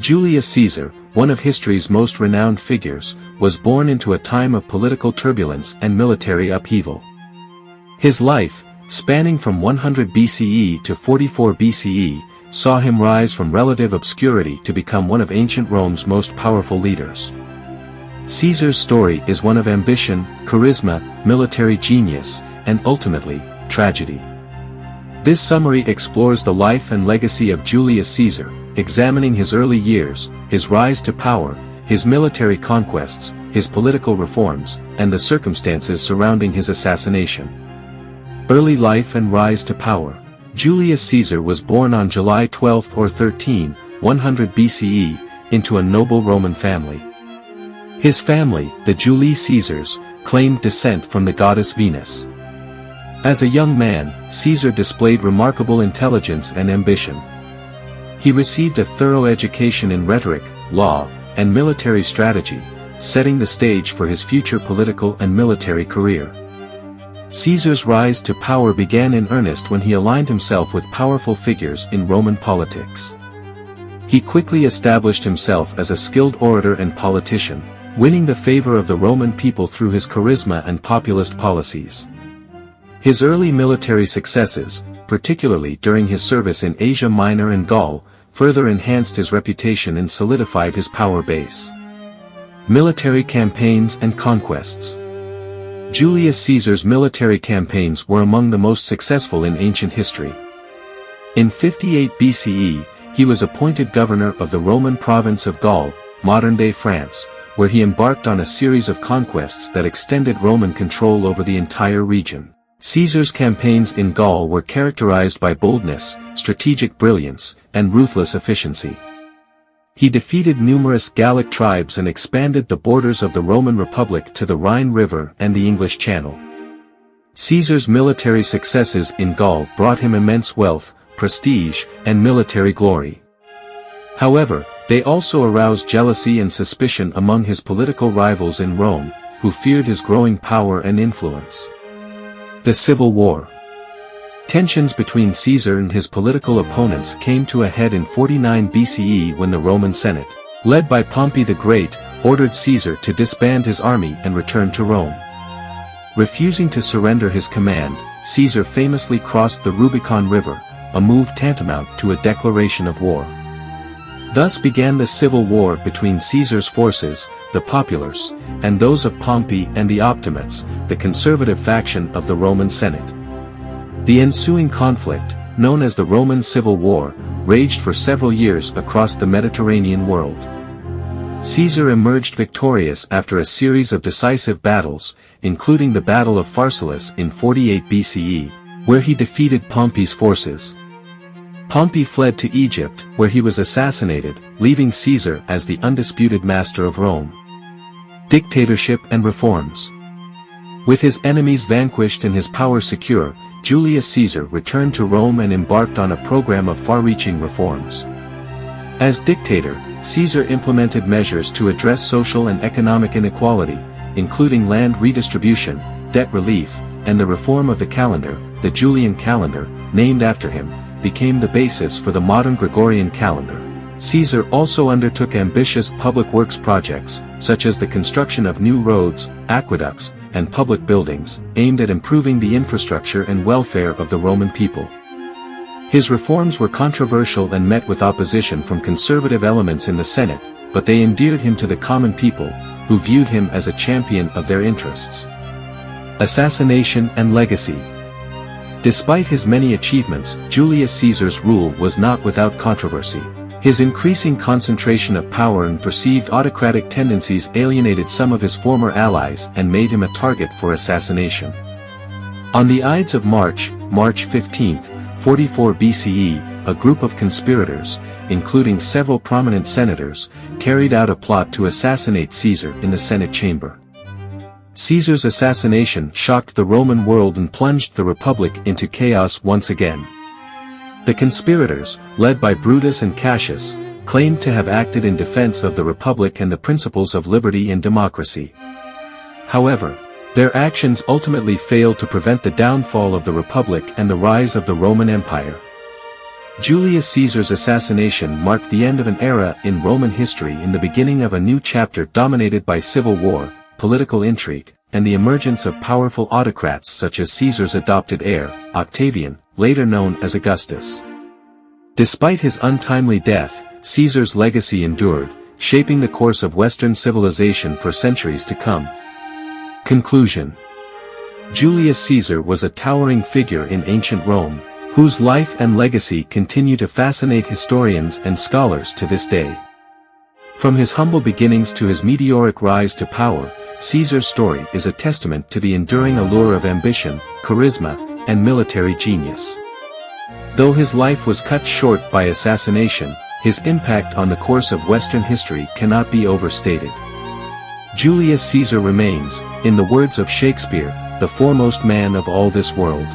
Julius Caesar, one of history's most renowned figures, was born into a time of political turbulence and military upheaval. His life, spanning from 100 BCE to 44 BCE, saw him rise from relative obscurity to become one of ancient Rome's most powerful leaders. Caesar's story is one of ambition, charisma, military genius, and ultimately, tragedy. This summary explores the life and legacy of Julius Caesar, examining his early years, his rise to power, his military conquests, his political reforms, and the circumstances surrounding his assassination. Early life and rise to power. Julius Caesar was born on July 12 or 13, 100 BCE, into a noble Roman family. His family, the Julius Caesars, claimed descent from the goddess Venus. As a young man, Caesar displayed remarkable intelligence and ambition. He received a thorough education in rhetoric, law, and military strategy, setting the stage for his future political and military career. Caesar's rise to power began in earnest when he aligned himself with powerful figures in Roman politics. He quickly established himself as a skilled orator and politician, winning the favor of the Roman people through his charisma and populist policies. His early military successes, particularly during his service in Asia Minor and Gaul, further enhanced his reputation and solidified his power base. Military campaigns and conquests. Julius Caesar's military campaigns were among the most successful in ancient history. In 58 BCE, he was appointed governor of the Roman province of Gaul, modern-day France, where he embarked on a series of conquests that extended Roman control over the entire region. Caesar's campaigns in Gaul were characterized by boldness, strategic brilliance, and ruthless efficiency. He defeated numerous Gallic tribes and expanded the borders of the Roman Republic to the Rhine River and the English Channel. Caesar's military successes in Gaul brought him immense wealth, prestige, and military glory. However, they also aroused jealousy and suspicion among his political rivals in Rome, who feared his growing power and influence. The Civil War. Tensions between Caesar and his political opponents came to a head in 49 BCE when the Roman Senate, led by Pompey the Great, ordered Caesar to disband his army and return to Rome. Refusing to surrender his command, Caesar famously crossed the Rubicon River, a move tantamount to a declaration of war. Thus began the civil war between Caesar's forces, the populares, and those of Pompey and the Optimates, the conservative faction of the Roman Senate. The ensuing conflict, known as the Roman Civil War, raged for several years across the Mediterranean world. Caesar emerged victorious after a series of decisive battles, including the Battle of Pharsalus in 48 BCE, where he defeated Pompey's forces. Pompey fled to Egypt, where he was assassinated, leaving Caesar as the undisputed master of Rome. Dictatorship and reforms. With his enemies vanquished and his power secure, Julius Caesar returned to Rome and embarked on a program of far-reaching reforms. As dictator, Caesar implemented measures to address social and economic inequality, including land redistribution, debt relief, and the reform of the calendar. The Julian calendar, named after him, became the basis for the modern Gregorian calendar. Caesar also undertook ambitious public works projects, such as the construction of new roads, aqueducts, and public buildings, aimed at improving the infrastructure and welfare of the Roman people. His reforms were controversial and met with opposition from conservative elements in the Senate, but they endeared him to the common people, who viewed him as a champion of their interests. Assassination and legacy. Despite his many achievements, Julius Caesar's rule was not without controversy. His increasing concentration of power and perceived autocratic tendencies alienated some of his former allies and made him a target for assassination. On the Ides of March 15, 44 BCE, a group of conspirators, including several prominent senators, carried out a plot to assassinate Caesar in the Senate chamber. Caesar's assassination shocked the Roman world and plunged the Republic into chaos once again. The conspirators, led by Brutus and Cassius, claimed to have acted in defense of the Republic and the principles of liberty and democracy. However, their actions ultimately failed to prevent the downfall of the Republic and the rise of the Roman Empire. Julius Caesar's assassination marked the end of an era in Roman history and the beginning of a new chapter dominated by civil war, political intrigue, and the emergence of powerful autocrats such as Caesar's adopted heir, Octavian, later known as Augustus. Despite his untimely death, Caesar's legacy endured, shaping the course of Western civilization for centuries to come. Conclusion. Julius Caesar was a towering figure in ancient Rome, whose life and legacy continue to fascinate historians and scholars to this day. From his humble beginnings to his meteoric rise to power, Caesar's story is a testament to the enduring allure of ambition, charisma, and military genius. Though his life was cut short by assassination, his impact on the course of Western history cannot be overstated. Julius Caesar remains, in the words of Shakespeare, the foremost man of all this world.